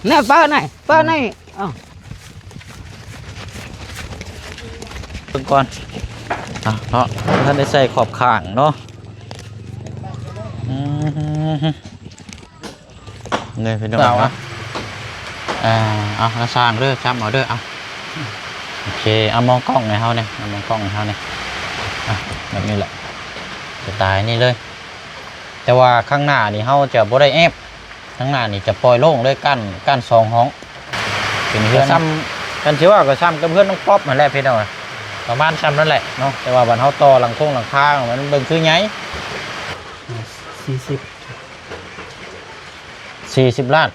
nè bơ nàyก่อนเนาะท่านได้ใส่ขอบข้างเนาะเนี่ยพี่น้องนะเอาละสร้างเด้อจำเอาเด้อเอาโอเคเอามองกล้องในเฮาเนี่ยเอามองกล้องในเฮาเนี่ยแบบนี้แหละจะตายนี่เลยแต่ว่าข้างหน้านี่เฮาจะบ่ได้แอบข้างหน้านี่จะปล่อยโล่งเลยกั้น2ห้องเป็นเพื่อนซ้ำกันชื่อว่าก็ซ้ำกับเพื่อนน้องป๊อปนั่นแหละพี่น้องประมาณซ้ำนั่นแหละเนาะแต่ว่าบ้านเฮาต่อหลังคามันเบิ่งคือไง40 ล้าน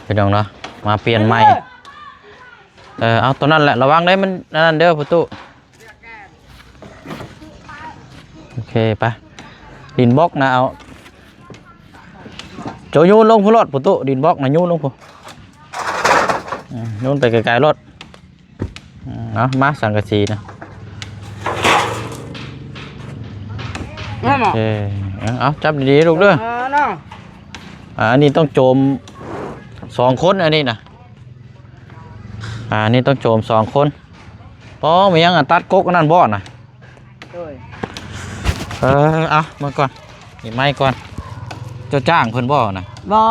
พี่น้องเนาะมาเปลี่ยนใหม่เอาตัวนั้นแหละระวังได้มันนั่นเด้อประตูโอเคไปดินบล็อกนะเอาโจยูนลงพุ่งรถประตูดินบล็อกนะยูนลงพุ่งยูนไปไกลๆรถเอามาสังกะสีนะโอเคเอาจับดีๆลูกเด้ออันนี้ต้องโจม2 คนอันนี้นะนี่ต้องโจม2 คนป้อมียังตัดก๊กนั่นบ่อนะเอามาก่อนนี่ไม้ก่อนเจ้าจ้างเพิ่นบ่อนะ bò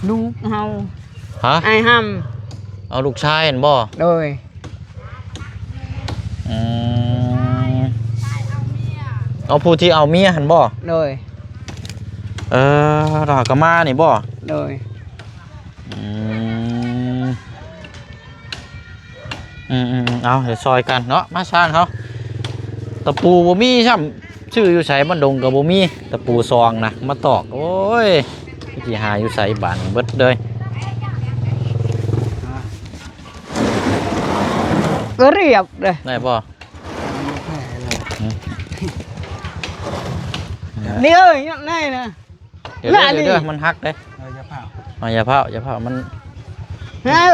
ลูกเฮา ฮะ ai hầm เอาลูกชายเห็นบ่ rồi เอาผู้ที่เอาเมียเห็นบ่ rồi รากะมานี่บ่ rồi เอาเดี๋ยวซอยกันเนาะมาสร้างเขาตะปูบ่มีช่ำชื่ออยู่ใส่มันดงกับบ่มีตะปูซองนะมาตอกโอ้ยที่หาอยู่ใส่บานเบิดเลย có riệp rồi ได้ป่ะ đi ơi nhận này nè เดี๋ยวมันหักเลยอย่าเผามัน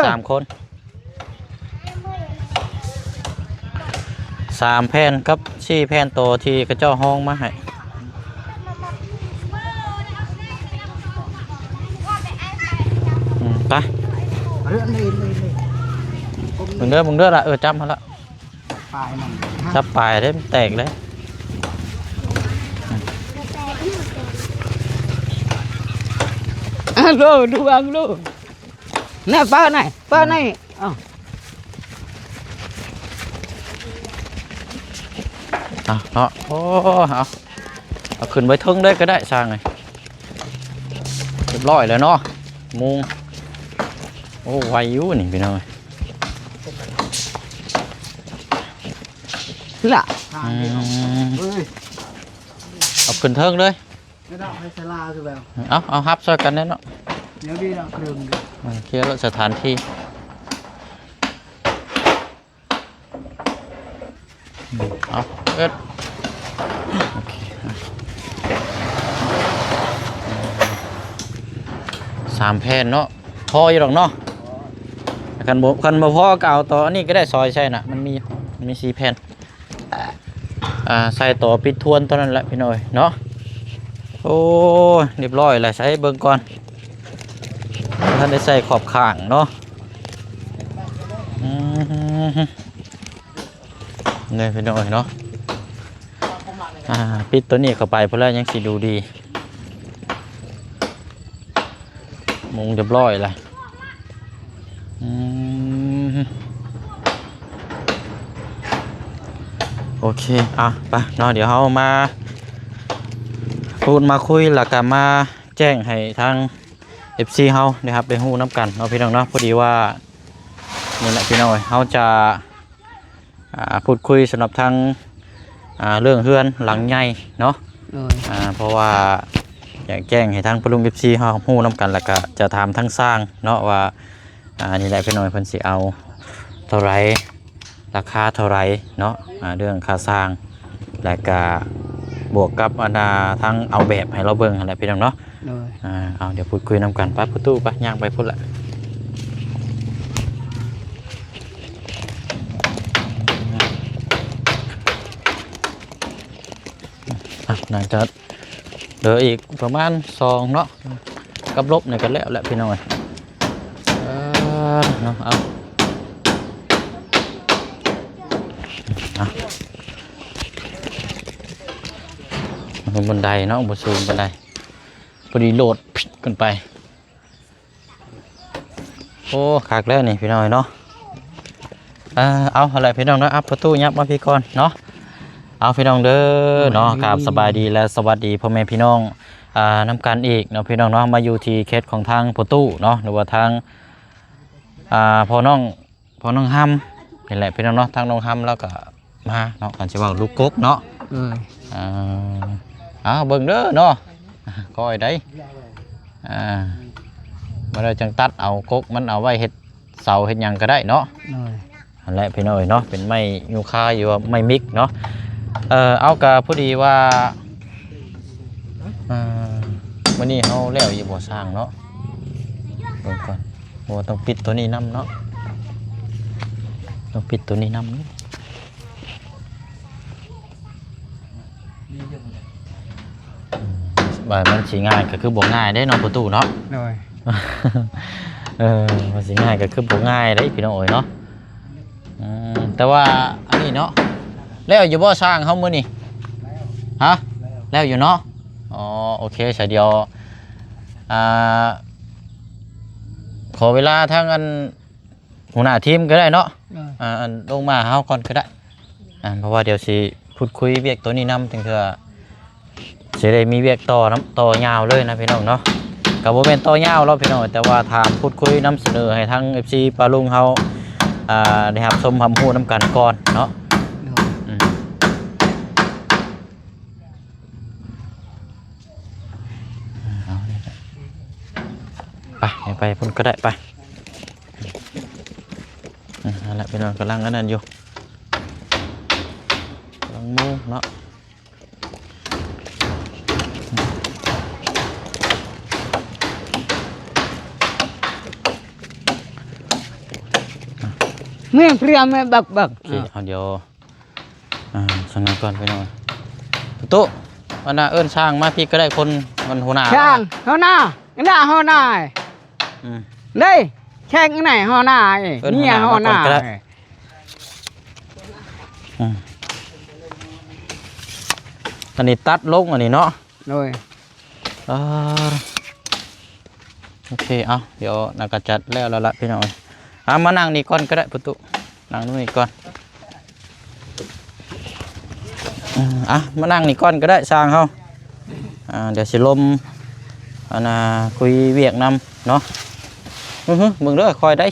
3 คน3 แผ่นกับ4 แผ่นโตที่กระเจ้าห้องมาให้ไปมึงเด้อละจับมาละจับปลายได้แตกเลยrồi đu ăn luôn nè bơ nàyเนาะโอ้เอาขึ้นไปทึ่งได้ก็ได้สร้างเลยเรียบร้อยแล้วเนาะมุงโอ้ไวอยู่นี่พี่น้อง lạ เอาขึ้นทึ่งเลยเอาฮับช่วยกันได้เนาะเคลียร์สถานที่เอาเอ็ด3 แผ่นเนาะพออยู่หรอกเนาะคันบ่พอก็เอาต่ออันนี้ก็ได้ซอยใช่น่ะมันมี4 แผ่นใส่ต่อปิดทวนตอนนั้นแหละพี่น้อยเนาะโอ้เรียบร้อยแล้วใช้เบิ่งก่อนท่านได้ใส่ขอบข้างเนาะเนี่ยพี่น้อยเนาะปิดตัวนี้เข้าไปเพราะแล้วยังสิดูดีมุงเรียบร้อยแล้วโอเคไปเนาะเดี๋ยวเรามาพูดมาคุยหลักการมาแจ้งให้ทาง FC เฮานะครับได้ฮู้น้ำกันเนาะพี่น้องเนาะพอดีว่านี่แหละพี่น้อยเฮาจะพูดคุยสำหรับทางเรื่องเฮือนหลังใหญ่เนาะเพราะว่าอยากแจ้งให้ทางปลุง FC เฮาฮู้น้ำกันแล้วก็จะถามทั้งสร้างเนาะว่านี่แหละพี่น้อยเพิ่นสิเอาเท่าไหร่ราคาเท่าไหร่เนาะเรื่องค่าสร้างและก็ บวกกับอันทั้งเอาแบบให้เราเบิ่งอะไรพี่น้องเนาะ โดย เอาเดี๋ยวพูดคุยนำกันไปประตูไปย่างไปพุ่นละน่าจะเหลืออีกประมาณ2เนาะกับลบเนี่ยก็แล้วแหละพี่น้องเนาะเอาบนบันไดเนาะบนสูงบันไดพอดีโหลดพิดกันไปโอ้ขากแล้วนี่พี่น้อยเนาะเอาอะไรพี่น้องเนาะอัพประตูยับมาพี่ก่อนเนาะเอาพี่น้องเด้อเนาะครับสบายดีและสวัสดีพ่อแม่พี่น้องนำกันอีกเนาะพี่น้องเนาะมาอยู่ที่เคสของทางประตูเนาะหรือว่าทางพ่อน้องห้ำนี่แหละพี่น้องเนาะทางน้องห้ำแล้วก็มาเนาะกันจะว่าลูกกกเนาะเบิ่งเด้อเนาะคอยได้มาได้จังตัดเอากกมันเอาไว้เฮ็ดเสาเฮ็ดหยังก็ได้เนาะอันแหละพี่น้อยเนาะเป็นไม้ยูคาอยู่ว่าไม้มิกเนาะเอากะพอดีว่าวันนี้เขาแล้วอยู่บ่สร้างเนาะเบิ่งก่อนโอ้ต้องปิดตัวนี้นำเนาะต้องปิดตัวนี้นำบ่ายมันสิง่ายก็คือบ่ง่ายได้เนาะประตูเนาะมันสิง่ายก็คือบ่ง่ายได้พี่น้องเอ๋ยเนาะแต่ว่าอันนี้เนาะแล้วอยู่บ่สร้างเฮามื้อนี้ฮะแล้วอยู่เนาะอ๋อโอเคใช่เดียวขอเวลาทางอันหัวหน้าทีมก็ได้เนาะอันลงมาเฮาก่อนก็ได้เพราะว่าเดี๋ยวสิพูดคุยเวียกตัวนี้นำถึงจะสิได้มีเวียกต่อยาวเลยนะพี่น้องเนาะก็บ่แม่นต่อยาวหรอกพี่น้องแต่ว่าถามพูดคุยนำเสนอให้ทาง FC ปาลุงเฮาได้รับชมความรู้นำกันก่อนเนาะไปพุ่นก็ได้ไปนั่นแหละพี่น้องกำลังอันนั้นอยู่กำลังมุ่งเนาะเมื่อเปรี้ยวไม่บักเอาเดี๋ยวสั่งก่อนไปหน่อยตุ๊วันน่ะเอิ้นช่างมาพี่ก็ได้คนมันหัวหน้าช่างหัวหน้าหัวหน้าđâyแข่งไหนหัวหน้าเนี่ยหัวหน้าอันนี้ตัดลงอันนี้เนาะเลยโอเคเอาเดี๋ยวนักจัดแล้วละพี่น้องมานั่งนี่ก่อนก็ได้ประตูนั่งนี่ก่อนมานั่งนี่ก่อนก็ได้สร้างเขาเดี๋ยวสิลมคุยเวียกนำเนาะมึงเด้อคอยได้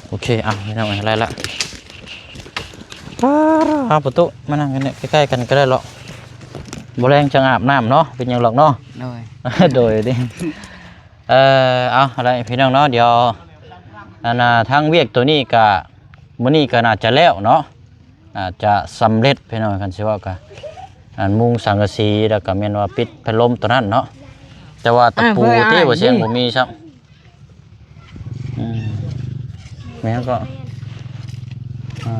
โอเคไม่ต้องอะไรละประตูมานั่งกันเนี่ยใกล้ๆกันก็ได้หรอกบ่แรงจังอาบน้ำเนาะเป็นอย่างหรอกเนาะโดยดิอะไรพี่น้องเนาะเดี๋ยวทางเวียกตัวนี้กับมื้อนี้ก็น่าจะแล้วเนาะอาจจะสำเร็จพี่น้องกันสิว่ากันมุงสังกะสีแล้วก็แม่นว่าปิดพัดลมตัวนั้นเนาะแต่ว่าตะปูที่บ่เสียงบ่มีครับแม่นก็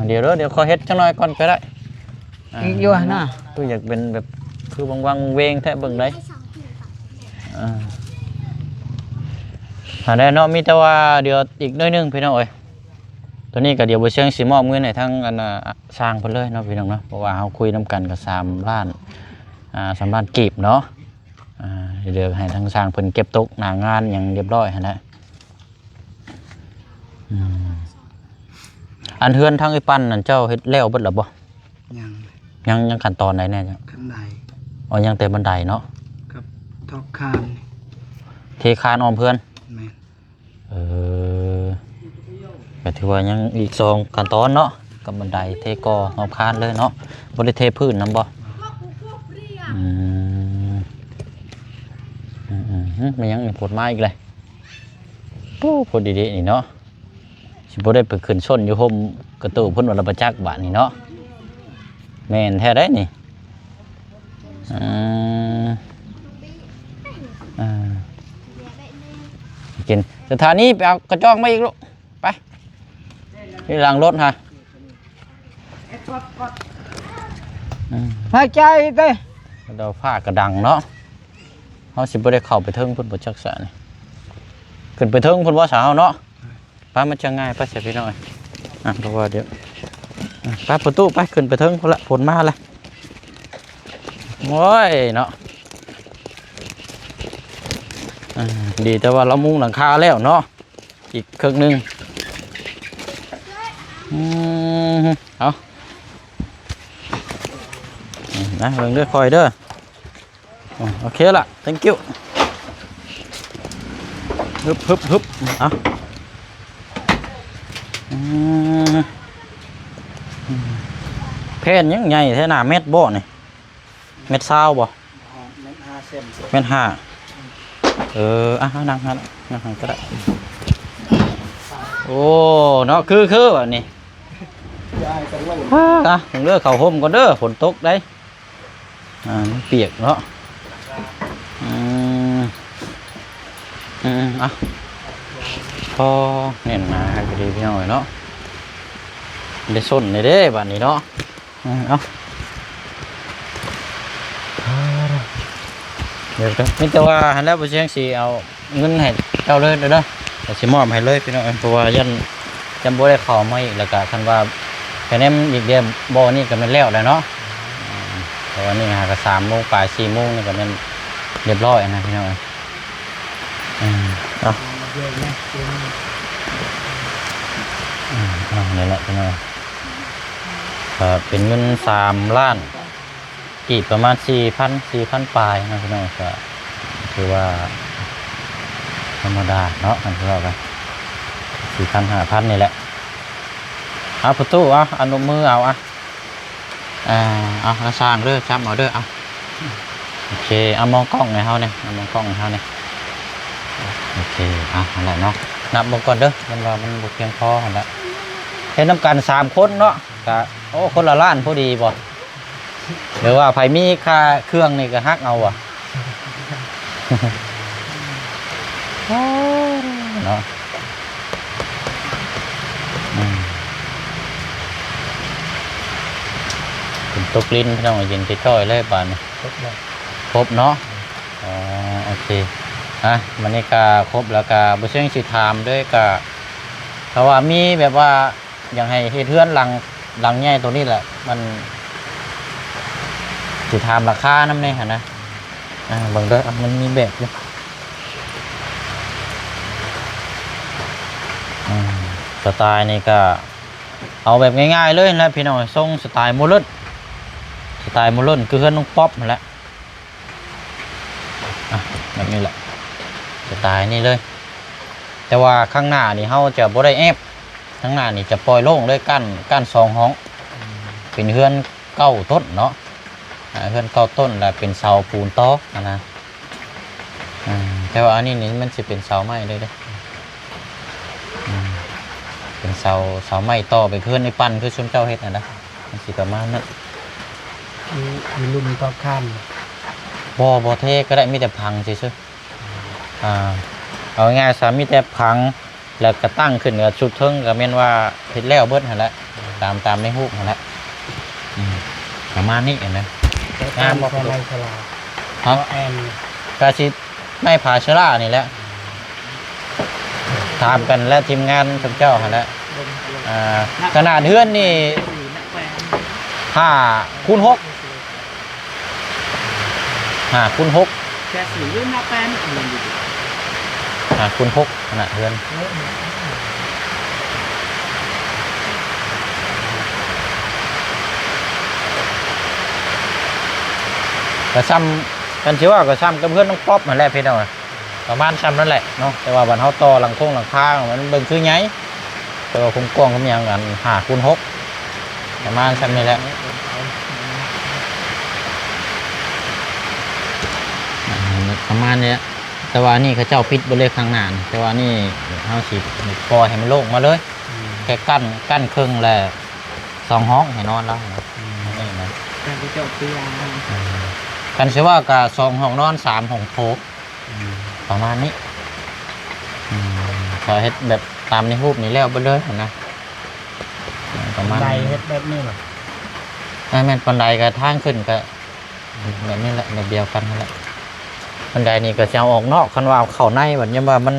เดี๋ยวขอเฮ็ดจังหน่อยก่อนก็ได้อยู่นะตัวอยากเป็นแบบคือบางเวงแท้เบิ่งได้ได้เนาะมีแต่ว่าเดี๋ยวอีกน้อยนึงพี่น้องเอ้ยตัวนี้ก็เดี๋ยวบ่เชียงสิมอบเงินให้ทั้งสร้างเพิ่นเลยเนาะพี่น้องเนาะเพราะว่าเฮาคุยนำกันก็3 ล้าน3 ล้านกีบเนาะเดี๋ยวให้ทั้งสร้างเพิ่นเก็บตกหน้างานอย่างเรียบร้อยหั่นแหละอันเฮือนทางไอ้ปั้นนั่นเจ้าเฮ็ดแล้วเบิดแล้วบ่ยังขั้นตอนไหนแน่จ้ะขั้นใดยังแต่บันไดเนาะครับทอกคานเทคานออมเพื่อนก็ถือว่ายังอีก2 ขั้นตอนเนาะกับบันไดเทกอออมคานเลยเนาะบ่ได้เทพื้นนำบ่มันยังปวดไม้อีกเลยโอ้พอดีๆนี่เนาะ สิบ่ได้ไปขึ้นส้นอยู่ห่มกระตู้เพิ่นว่าเราประจักษ์บาดนี่เนาะแม่นแท้ได้นี่กินสถานีไปเอากระจอกมาอีกลูกไปที่หลังรถฮะ หายใจเต้ เราผ้ากระดังเนาะเขาสิบ่ได้เข้าไปเทิงเพิ่นบ่จักษานี่ขึ้นไปเทิงเพิ่นว่าสาวเนาะป้ามันจะง่ายป้าเสียพี่น้อยเพราะว่าเดี๋ยวป้าประตูไปขึ้นไปเทิงพุ่นละผลมาเลยโอ้ยเนาะดีแต่ว่าเรามุงหลังคาแล้วเนาะอีกครึ่งนึงเอานะเบิ่งเด้อคอยเด้อโอเคละ thank you ฮึบเอาแผ่นยังไงแท่หน้าเม็ดบ่นี่เม็ดซาวบ่เม็ด5นั่งก็ได้โอ้เนาะคือแบบนี้ถึงเลือกเขาห่มก่อนเด้อฝนตกได้มันเปียกเนาะพอเน่นมาให้ดีพี่หน่อยเนาะได้ส้นในเด้บ้านนี้เนาะเอาเดี๋ยวนี่แต่ว่าหันแล้วไปเชียงสีเอาเงินให้เจ้าเลยเด้อแต่สิมอบให้เลยพี่น้องเพราะว่ายันบ่ได้เข้ามาอีกแล้วก็คันว่าแค่นี้อีกเดียวบ่นี่ก็มันแล้วแล้วเนาะเพราะว่านี่หาก็3 โมงปลาย4 โมงนี่ก็มันเรียบร้อยนะพี่น้องนี่แหละพี่น้องเป็นเงิน3 ล้านกี่ประมาณ4,000 ปลายนะพี่น้องก็คือว่าธรรมดาเนาะอันที่เรากัน4,000 5,000นี่แหละเอาประตูอนุมือเอาแล้วสร้างเด้อจับเอาเด้อโอเคเอามองกล้องในเฮาเนี่ยเอามองกล้องในเฮาเนี่ยโอเคอะไรเนาะนับมองก่อนเด้อมันว่ามันบุกเพียงพอหั่นละเห็นน้ำกัน3 คนเนาะก็โอ้คนละล้านพอดีบ่หรือว่าไผมีค่าเครื่องนี่ก็ฮักเอาเนาะเป็นตกลิ้นพี่น้องเย็นจ้อยเลยป่านครบเนาะโอเคมันนี่ก็ครบแล้วก็บ่เชิงสิถามด้วยก็เพราะว่ามีแบบว่าอย่างให้เฮ็ดเฮือนหลังใหญ่ตัวนี้แหละมันสิถามราคานำแน่หั่นนะเบิ่งเด้อมันมีแบบอยู่สไตล์นี่ก็เอาแบบง่ายๆเลยนะพี่น้องทรงสไตล์โมเดิร์นคือเฮือนน้องป๊อปนั่นแหละแบบนี้แหละสไตล์นี่เลยแต่ว่าข้างหน้านี่เฮาจะบ่ได้แอบข้างหน้านี่จะปล่อยโล่งเลยกั้น2 ห้องเป็นเฮือน9 ต้นเนาะเฮือน9 ต้นแล้วเป็นเสาปูนตอกนะแต่ว่าอันนี้นี่มันสิเป็นเสาไม้เลยเด้เป็นเสาไม้ต่อไปเพื่อนในปั้นคือชุมเจ้าเฮ็ดนะมันสิประมาณนั้นมีรุ่นต่อข้ามบ่เทก็ได้มีแต่พังซื่อเอาง่ายๆสามีแต่พังแล้วก็ตั้งขึ้นกับชุดเทิงก็แม่นว่าเฮ็ดแล้วเบิดหั่นแหละตามในรูปหั่นแหละประมาณนี้เห็นไหมงามบ่อะไรฉลาดกาสิไม่ผาชรานี่แหละถามกันและทีมงานชุมเจ้าหั่นแหละขนาดเฮือนนี่5x6 แค่สีเรื่องหน้าแป้น5x6ขนาดเฮือนกระซ้ำกันเชื่อว่ากระซ้ำกับเพื่อนน้องป๊อปนั่นแหละพี่น้องประมาณซ้ำนั่นแหละเนาะแต่ว่าบันเท้าต่อหลังคามันเบิ่งคือไงแต่ว่าคุ้มกล้องก็มีอย่างกัน5x6ประมาณซ้ำนี่แหละประมาณนี้แต่ว่านี่เขาเจ้าปิดบริเวณข้างหน้าแต่ว่านี่เขาสีปล่อยให้มันโล่งมาเลย แค่กั้นครึ่งแหละ2 ห้องให้นอนแล้วนะนี่นะ การไปเจาะเตียง กันสิว่ากับ2 ห้องนอน3 ห้องโถงประมาณนี้พอเฮ็ดแบบตามในรูปนี้แล้วไปเลยนะประมาณ ใดเฮ็ดแบบนี้หรอ แม่นบันไดกับทางขึ้นก็แบบนี้แหละแบบเดียวกันนั่นแหละบันไดนี่ก็จะเอาออกนอกคันว่าเอาเข้าในแบบนี้ว่ามัน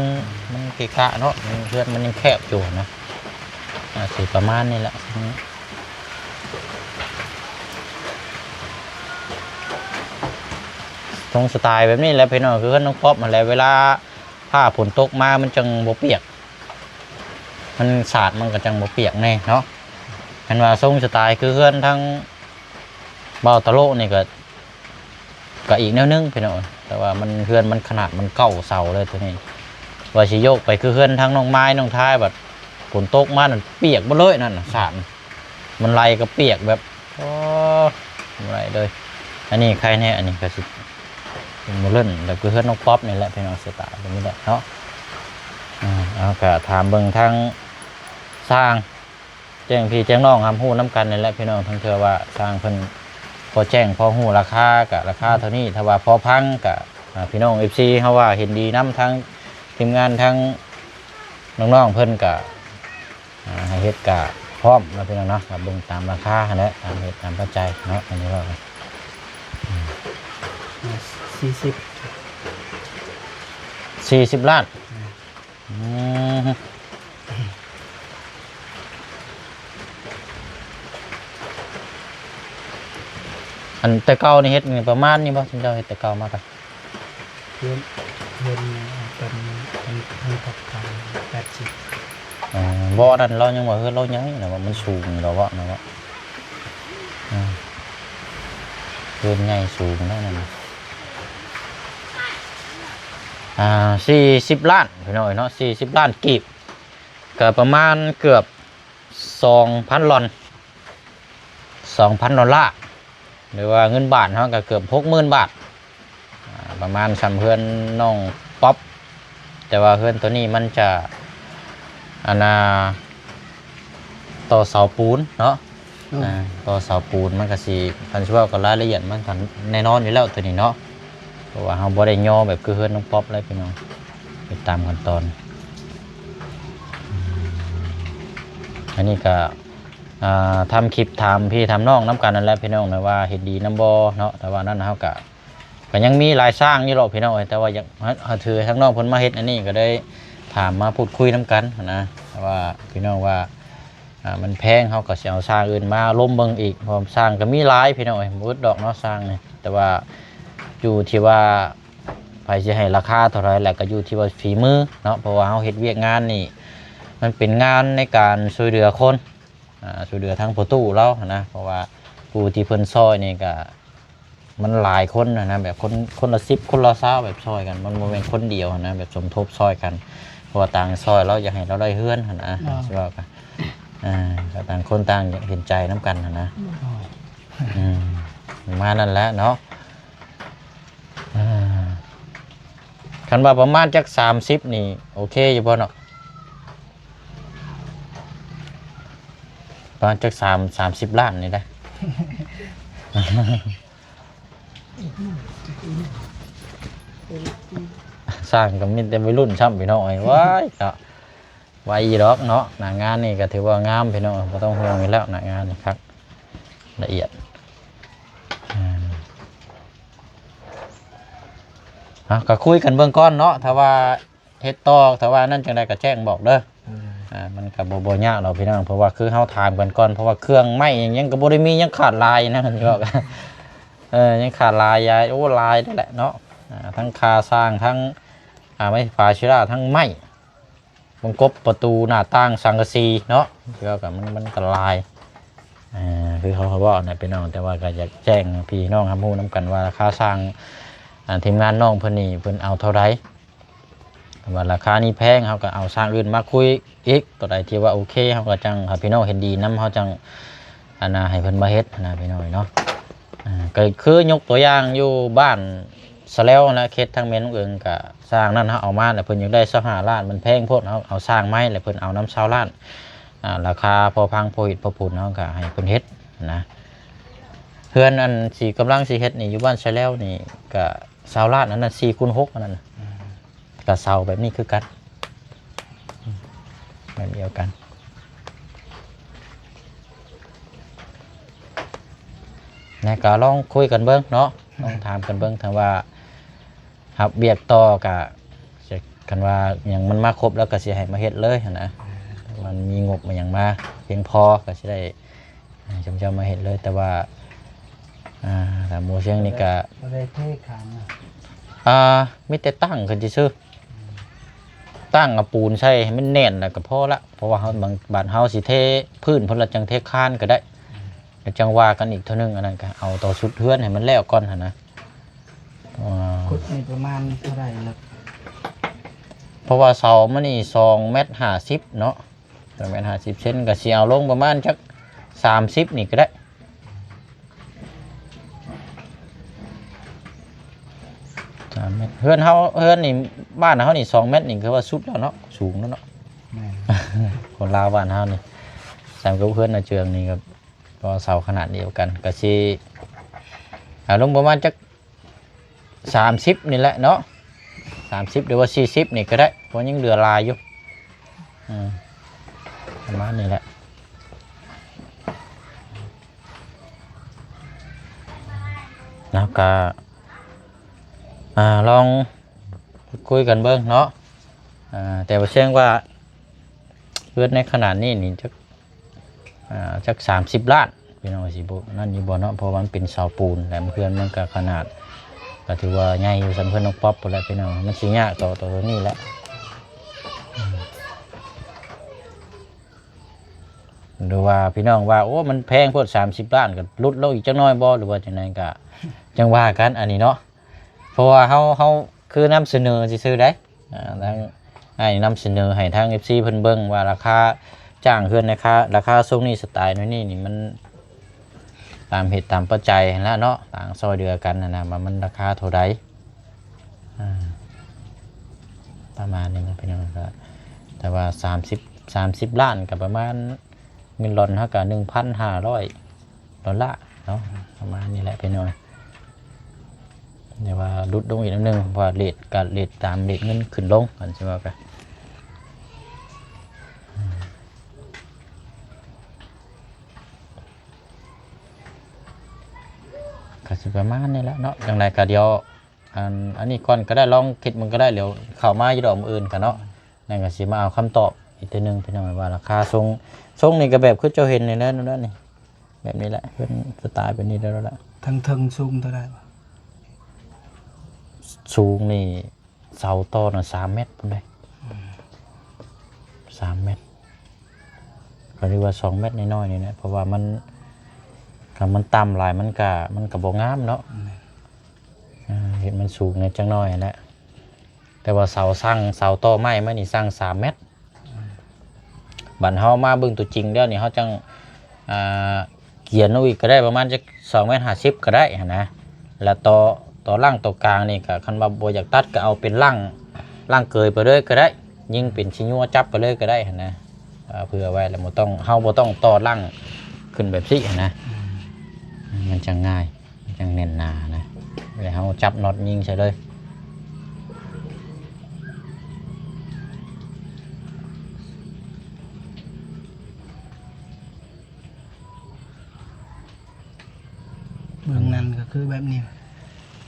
เกะกะเนาะเพื่อนมันยังแคบอยู่นะสิประมาณนี้แหละตรงสไตล์แบบนี้แหละพี่น้องคือน้องป๊อปมาแล้วเวลาผ้าฝนตกมามันจังบ่เปียกมันสาดมันก็จังบ่เปียกแน่เนาะกันว่าทรงสไตล์คือเพื่อนทั้งเบาตะโลนี่ก็อีกแนวนึงพี่น้องแต่ว่ามันเพื่อนมันขนาดมันเก่าเสาเลยตัวนี้ว่าสิโยกไปคือเพื่อนทั้งน้องไม้น้องท้ายแบบฝนตกมานั่นเปียกบ่เลยนั่นสาดมันไหลก็เปียกแบบโอ้ไหลเลยอันนี้ใครเนี่ยอันนี้ก็สิเป็นโมเล่นแต่คือเพื่อนน้องป๊อปนี่แหละพี่น้องสไตล์แบบนี้แหละเนาะเอาก็ถามเบิ่งทั้งสร้างแจ้งพี่แจ้งน้องทำหู้น้ำกันนี่แหละพี่น้องทั้งเธอว่าสร้างเพิ่นพอแจ้งพอหูราคากับราคาเท่านี้ถ้าว่าพอพังกับพี่น้อง FC เขาว่าเห็นดีน้ำทั้งทีมงานทั้งน้องๆเพิ่นกับให้เฮ็ดกับพร้อมแล้วพี่น้องเนาะกับเบิ่งตามราคาและตามเหตุตามปัจจัยเนาะอันนี้ก็40 ล้านอันแต่เก่านี่เฮ็ดประมาณนี้บ่ที่เจ้าเฮ็ดแต่เก่ามากัน เพื่อนเป็นตกกัน80 บ่นั่นเรายังว่าเฮือเรายังนะว่ามันสูงเราว่านะว่าเฮือนใหญ่สูงได้นั่น40 ล้านพี่น้อยเนาะ40 ล้านกีบก็ประมาณเกือบ 2,000 ลอน 2,000 ดอลลาร์หรือว่าเงินบาทเฮาก็เกือบ 60,000 บาทประมาณสำเพื่อนน้องป๊อปแต่ว่าเพื่อนตัวนี้มันจะต่อเสาปูนเนาะต่อเสาปูนมันก็สิคันสิว่าก็รายละเอียดมันกันแน่นอนอยู่แล้วตัวนี้เนาะเพราะว่าเฮาบ่ได้ย่อแบบคือเพื่อนน้องป๊อปเลยพี่น้องไปตามขั้นตอนอันนี้ก็ทำคลิปถามพี่ทำน้องน้ำกันนั่นแหละพี่น้องนะว่าเห็ดดีน้ำบอเนาะแต่ว่านั่นเขาก็ยังมีหลายสร้างนี่หรอกพี่น้องแต่ว่าอยากถือทั้งน้องพ้นมาเห็ดอันนี้ก็ได้ถามมาพูดคุยน้ำกันนะว่าพี่น้องว่ามันแพงเขาก็จะเอาสร้างอื่นมาล้มเบิ่งอีกพอสร้างก็มีหลายพี่น้องมุดดอกเนาะสร้างเนี่ยแต่ว่าอยู่ที่ว่าไปจะให้ราคาเท่าไรแหละก็อยู่ที่ว่าฝีมือเนาะเพราะว่าเขาเห็ดเวียกงานนี่มันเป็นงานในการช่วยเหลือคนช่วยเหลือทั้งประตูเรานะเพราะว่าผู้ที่เพิ่นซอยนี่ก็มันหลายคนนะแบบคนละ10คนละ20แบบซอยกันมันโมเมนต์คนเดียวนะแบบสมทบซอยกันเพราะว่าต่างซอยเราอยากให้เราได้เฮือนนะใช่ป่ะกันต่างคนต่างเห็นใจน้ำกันนะมานั่นแหละเนาะคันว่าประมาณจัก30นี่โอเคอยู่บ่เนาะประมาณจัก30 ล้านนี่ได้ สร้างกับมิตรวัยรุ่นช่ำพี่น้องไอ้ว้ายเนาะไว้ดอกเนาะหน้างานนี่ก็ถือว่างามพี่น้องไม่ต้องห่วงอยู่แล้วหน้างานนี่ครับละเอียดก็คุยกันเบื้องก้อนเนาะถ้าว่าเฮ็ดต่อถ้าว่านั่นจังใดก็แจ้งบอกเด้อมันกับโบยากเราพี่น้องเพราะว่าคือเฮาถามกันก่อนเพราะว่าเครื่องไหม้ยังก็บ่ได้มียังขาดลายนะพี่บอกยังขาดลายยายโอ้ลายนั่นแหละเนาะทั้งคาสร้างทั้งไม้ฝาชิราทั้งไม้วงกบประตูหน้าต่างสังกะสีเนาะพี่บอกกับมันก็ลายคือเขาบอกนะพี่น้องแต่ว่าก็อยากแจ้งพี่น้องครับพูดน้ำกันว่าราคาสร้างทีมงานน้องเพิ่นนี่เพิ่นเอาเท่าไรว่าราคานี้แพงเขาก็เอาสร้างอื่นมาคุยอีกตัวใดที่ว่าโอเคเขาก็จังพี่น้องเห็นดีน้ำเขาจังให้เพิ่นมาเฮ็ดนะพี่น้องเนาะก็คือยกตัวอย่างอยู่บ้านสแล้วนะเคสทางเมนเอิงก็สร้างนั่นเขาเอามาแล้วเพิ่นอยากได้25 ล้านมันแพงโพดเอาสร้างไม้แล้วเพิ่นเอาน้ำ20 ล้าน ราคาพอพังพอหิตพอปูนเนาะก็ให้เพิ่นเฮ็ดนะเพื่อนอันสีกำลังสีเฮ็ดนี่อยู่บ้านใช้แล้วนี่ก็เสาลาดนั่นน่ะ4x6อันนั้นก็เสาแบบนี้คือกันแบบเดียวกันนะก็ลองคุยกันเบิ่งเนาะลองถามกันเบิ่งถ้าว่าครับเบียกต่อก็จะกันว่าอย่างมันมาครบแล้วก็สิให้มาเฮ็ดเลยนะมันมีงบมาอย่างมาเพียงพอก็สิได้จำเจ้ามาเฮ็ดเลยแต่ว่าแต่หมูเชียงนี่ก็ บ่ได้เทขางมีแต่ตั้งกันซื่อตั้งเอาปูนใส่ให้มันแน่นแล้วก็พอละเพราะว่าเฮาบางบ้านเฮาสิเทพื้นเพิ่นละจังเทคานก็ได้แล้วจังว่ากันอีกเท่านึงอันนั้นก็เอาต่อสุดเฮือนให้มันแล้วก่อนหั่นนะขุดนี่ประมาณเท่าไหร่ล่ะเพราะว่าเสามันนี่2.50 เมตรเนาะ2.50 เมตรเซนก็สิเอาลงประมาณจัก30นี่ก็ได้3 เมตรเฮือนนี่บ้านเฮานี่2 เมตรนี่คือว่าสุดแล้วเนาะสูงแล้วเนาะคนลาวบ้านเฮานี่สามกับเพื่อนน่ะเจืองนี่ก็เสาขนาดเดียวกันก็สิเอาลงประมาณจัก30นี่แหละเนาะ30หรือว่า40นี่ก็ได้เพราะยังเหลือลายอยู่ประมาณนี้แหละแล้วก็ลองคุยกันเบิ่งเนาะแต่ว่าเชื่อว่าเพื่อนในขนาดนี้นี่จัก30 ล้านพี่น้องสิบ่นั่นอยู่บ่เนาะเพราะมันเป็นเสาปูนแต่เพื่อนมันก็ขนาดก็ถือว่าใหญ่อยู่สำเพิ่นน้องป๊อปพุ่นแหละพี่น้องมันสิยากต่อตัวนี้แหละดูว่าพี่น้องว่าโอ้มันแพงโพด30 ล้านก็ลดลงอีกจักหน่อยบ่หรือว่าจังได๋ก็จังว่ากันอันนี้เนาะเพราะว่าเฮาคือนำเสนอซื่อๆได้ทางนำเสนอให้ทาง FC เพิ่นเบิ่งว่าราคาจ้างเฮือนราคาทรงนี้สไตล์นี้นี่มันตามเหตุตามปัจจัยแล้วเนาะต่างซอยเดือกันนะมันราคาเท่าใดประมาณนี้นะพี่น้องครับแต่ว่า30 ล้านกับประมาณเงินลอนเท่ากับ 1,500 ดอลลาร์เนาะประมาณนี้แหละพี่น้องเดี๋ยวว่าลดลงอีกนิดนึงเพราะเรทตามเรทเงินขึ้นลงกันใช่ไหมครับก็สิประมาณนี้แหละเนาะอย่างไรก็เดี๋ยวอันนี้ก่อนก็ได้ลองคิดมันก็ได้เดี๋ยวเข้ามาอยู่ดอกอื่นกันเนาะนั่นก็สิมาเอาคำตอบอีกทีนึงพี่น้องว่าราคาทรงนี่ก็แบบคือเจ้าเห็นในนั้นนี่แบบนี้แหละเป็นสไตล์เป็นนี้แล้วละทั้งสูงเท่าไหร่สูงนี่เสาต้น3 เมตรพุ่นได้3 เมตรก็เรียกว่า2 เมตรน้อยๆนี่นะเพราะว่ามันต่ำหลายมันก็บ่งามเนาะเห็นมันสูงในจังน้อยแหละแต่ว่าเสาต่อไม้มันนี่สร้าง3 เมตรบัดเฮามาเบิ่งตัวจริงเด้อนี่เฮาจังเขียนเอาอีกก็ได้ประมาณจัก2.50 เมตรก็ได้นะแล้วต่อล่างต่อกลางนี่ก็คันว่าบ่อยากตัดก็เอาเป็นล่างเกยไปเลยก็ได้ยิ่งเป็นชิ้นยัวจับไปเลยก็ได้นะเพื่อไว้แล้วเฮาบ่ต้องต่อล่างขึ้นแบบนี้นะมันจะง่ายมันจะแน่นหนานะเดี๋ยวเราจับน็อตยิงใช่เลยเบื้องนั้นก็คือแบบนี้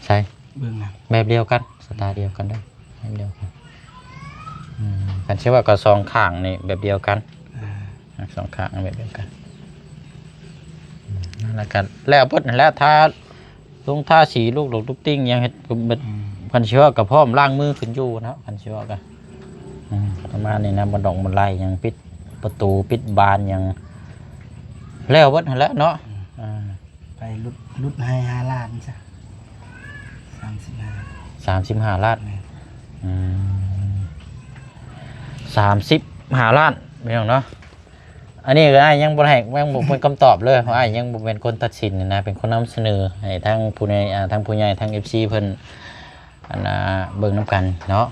ใช่เบื้องนั้นแบบเดียวกันสไตล์เดียวกันได้แบบเดียวกันกันเชื่อว่าก็สองข้างนี่แบบเดียวกันสองข้างแบบเดียวกันแล้วกันแล้วเพิ่นแล้วท่าสีลูกติ้งยังเฮ็ดพันเชื่อกับพร้อมล้างมือขึ้นอยู่นะพันเชื่อกันประมาณนี้นะบันดงบันไลยังปิดประตูปิดบานยังแล้วเพิ่นแล้วเนาะไปลุดให้5 ล้านจ้ะ35 ล้าน35 ล้านไม่ต้องเนาะอันนี้ก็ยังบ่ให้ยังบ่เป็นคำตอบเลยเพราะยังบ่เป็นคนตัดสินนะเป็นคนนำเสนอให้ทั้งผู้ใหญ่ทั้ง FC เพิ่นเบิ่งนำกันเนาะ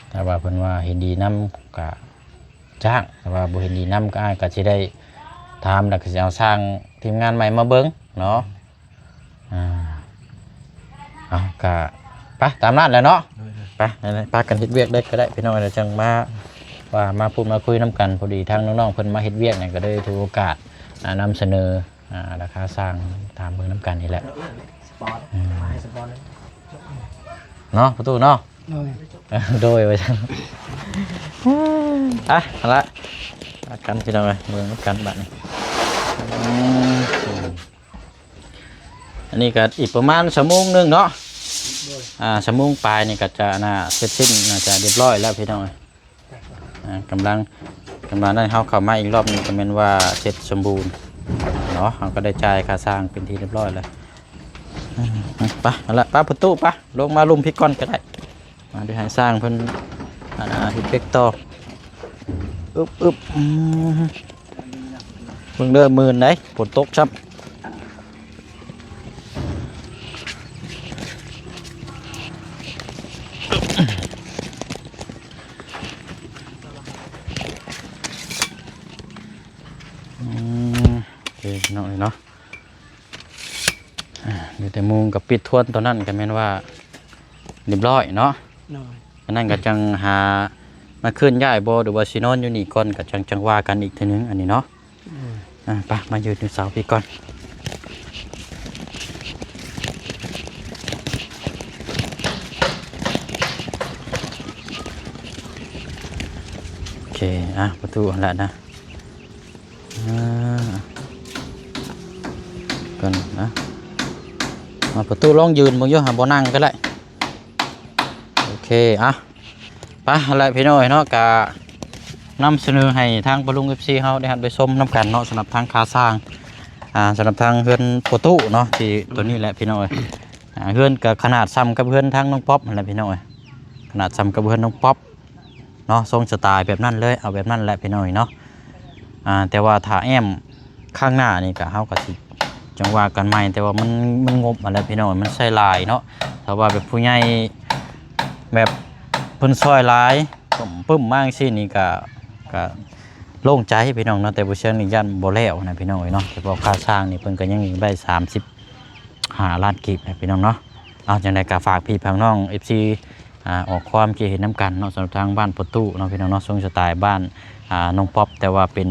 แต่ว่าเพิ่นว่าเห็นดีนำก็จ จ้างแต่ว่าบ่เห็นดีนำก็อ้ายก็สิได้ถามแล้วก็สิเอาสร้างทีมงานใหม่มาเบิ่งเนาะเอาก็ไปตามนั้นแหละเนาะไปพากันเฮ็ดเวียกได้ก็ได้พี่น้องเดี๋ยวจังมาว่ามาพูดมาคุยน้ำกันพอดีทางน้องๆเพิ่นมาเฮ็ดเวียกเนี่ยก็ได้ถือโอกาสนำเสนอราคาสร้างตามเบิ่งน้ำกันนี่แหละสปอร์ตสปอร์ตเนาะประตูเนาะโดยไว้จังเอาละกันพี่น้องเอ้ยเบิ่งน้ำกันบัดนี้อันนี้ก็อีกประมาณชั่วโมงนึงเนาะชั่วโมงปลายนี่ก็จะเสร็จสิ้นน่าจะเรียบร้อยแล้วพี่น้องกำลังได้เข้ามาอีกรอบนึงก็แม่นว่าเสร็จสมบูรณ์เนาะเราก็ได้จ่ายค่าสร้างเป็นที่เรียบร้อยแล้วไปเอาละป้าประตูปะลงมาลุมพิกก้อนก็ได้มาดูให้สร้างเพิ่นฮิตเบกต่ออึบเบิ่งเด้อมื่นได้ฝนตกครับหน่อยเนาะอยู่แต่มุงกับปิดทวนตัวนั้นก็แม่นว่าเรียบร้อยเนาะนั่นก็จังหามาขึ้นย้ายบ่หรือว่าสินอนอยู่นี่ก่อนก็จังว่ากันอีกทีนึงอันนี้เนาะไปมายืนอยู่เสาพี่ก่อนโอเคประตูแล้วนะก่อนนะมาประตูลองยืนบางอย่างหาบ่นั่งก็ได้โอเคไปอะไรพี่น้อยเนาะกะนำเสนอให้ทางปลุง FC เฮาได้หันไปชมน้ำกันเนาะสำหรับทางคาสร้างสำหรับทางเฮือนประตูเนาะที่ตัวนี้แหละพี่น้อยเฮือนกับขนาดซ้ำกับเฮือนทางน้องป๊อปนั่นแหละพี่น้อยขนาดซ้ำกับเฮือนน้องป๊อปเนาะทรงสไตล์แบบนั้นเลยเอาแบบนั้นแหละพี่น้อยเนาะแต่ว่าถ้าแอมข้างหน้านี่ก็เฮาก็สิจังว่ากันใหม่แต่ว่ามันงบอะไรพี่น้อยมันใช้ลายเนาะถ้าว่าแบบผู้ใหญ่แบบเพิ่นซอยหลายปึ้มมากสินี่ก็โล่งใจพี่น้องเนาะแต่บ่เชิงนี่ยันบ่แล้วนะพี่น้องเนาะแต่พอค่าสร้างนี่เพิ่นก็ยังได้35ล้านกีบนะพี่น้องเนาะเอาจังได๋ก็ฝากพี่พังน้อง FC ออกความคิดเห็นนำกันเนาะสำหรับทางบ้านประตูเนาะพี่น้องเนาะทรงสไตล์บ้านน้องป๊อปแต่ว่าเป็น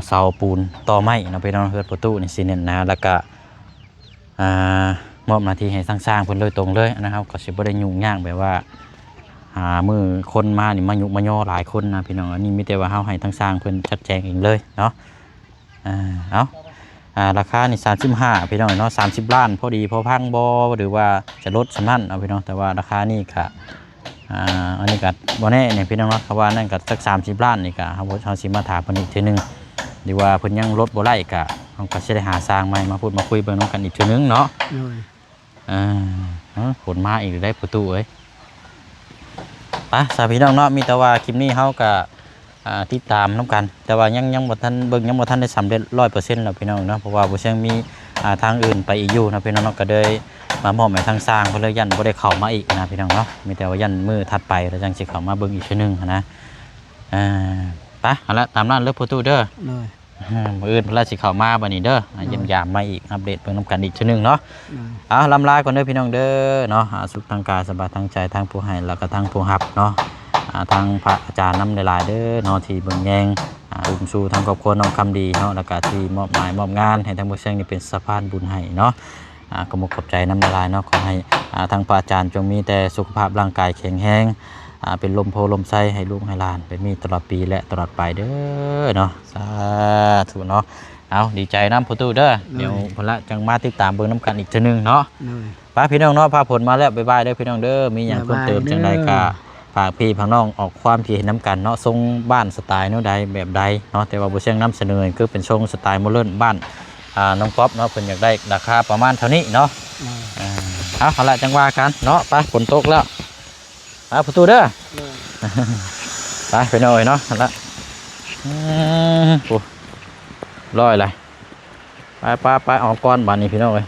เสาปูนต่อไม้เนาะพี่น้องเฮือนประตูนี่สิเน้นนะแล้วก็มอบหน้าที่ให้สร้างเพิ่นโดยตรงเลยนะครับก็สิบ่ได้ยุ่งยากแบบว่ามือคนมานี่มายุกมาย่อหลายคนนะพี่น้องอันนี้มีแต่ว่าเฮาให้ทั้งสร้างเพิ่นชัดแจงเองเลยเนาะราคานี่35พี่น้องเนาะ30ล้านพอดีพอพังบ่หรือว่าจะลดสำนั้นเอาพี่น้องแต่ว่าราคานี่ก็อันนี้ก็บ่แน่เนี่ยพี่น้องเนาะเขาว่านั่นก็สัก30ล้านนี่ก็เฮาสิมาถามเพิ่นอีกทีนึงหรือว่าเพิ่นยังลดบ่ได้ก็เฮาก็สิได้หาสร้างใหม่มาพูดมาคุยเบิ่งนำกันอีกทีนึงเนาะผลมาอีกได้ประตูเอ้ยไปสาพี่น้องเนาะมีแต่ว่าคลิปนี้เฮาก็ติดตามน้ำกันแต่ว่ายังบ่ทันเบิ่งยังบ่ทันได้สำเร็จ 100% แล้วพี่น้องเนาะเพราะว่าบ่เชิงมีทางอื่นไปอีกอยู่นะพี่น้องเนาะก็เลยมามอบให้ทางสร้างเพิ่นเลยยันบ่ได้เข้ามาอีกนะพี่น้องเนาะมีแต่ว่ายันมื้อถัดไปแล้วจังสิเข้ามาเบิ่งอีกทีนึงนะไปเอาละตามนั้นเด้อประตูเด้อมื้ออื่นเพิ่นละสิเข้ามาบัดนี้เด้อเยี่ยมยามมาอีกอัปเดตเบิ่งนำกันอีกทีนึงเนาะลำลาก่อนเด้อพี่น้องเด้อเนาะสุขทางกายสบายทางใจทางผู้ให้แล้วก็ทางผู้รับเนาะทางพระอาจารย์นำหลายๆเด้อเนาะที่เบิ่งแยงอุ้มสู่ทางครอบครัวน้องคำดีเนาะแล้วก็ที่มอบหมายมอบงานให้ทางผู้เชี่ยวนี่เป็นสะพานบุญให้เนาะก็ขอบใจนำหลายๆเนาะขอให้ทางพระอาจารย์จงมีแต่สุขภาพร่างกายแข็งแรงเป็นลมโพลมไส้ให้ลูกให้หลานเป็นมีตลอดปีและตลอดไปเด้อเนาะสาธุเนาะเอาดีใจน้ำประตูเด้อเดี๋ยวพละจังมาติดตามเบิ่งน้ำกันอีกทีนึงเนาะป้าพี่น้องเนาะพาผลมาแล้วบ๊ายบายเด้อพี่น้องเด้อมีอย่างเพิ่มเติมจังใดก็ฝากพี่พังน้องออกความคิดเห็นน้ำกันเนาะทรงบ้านสไตล์เนาะใดแบบใดเนาะแต่ว่าบ่เชิงนำเสนอคือเป็นทรงสไตล์โมเดิร์นบ้านน้องป๊อปเนาะเพิ่นอยากได้ราคาประมาณเท่านี้เนาะเอาละจังว่ากันเนาะไปฝนตกแล้วประตูเด้อไปหน่อยเนาะละร้อยเลยไปออกก้อนบ้านนี้พี่น้องเลย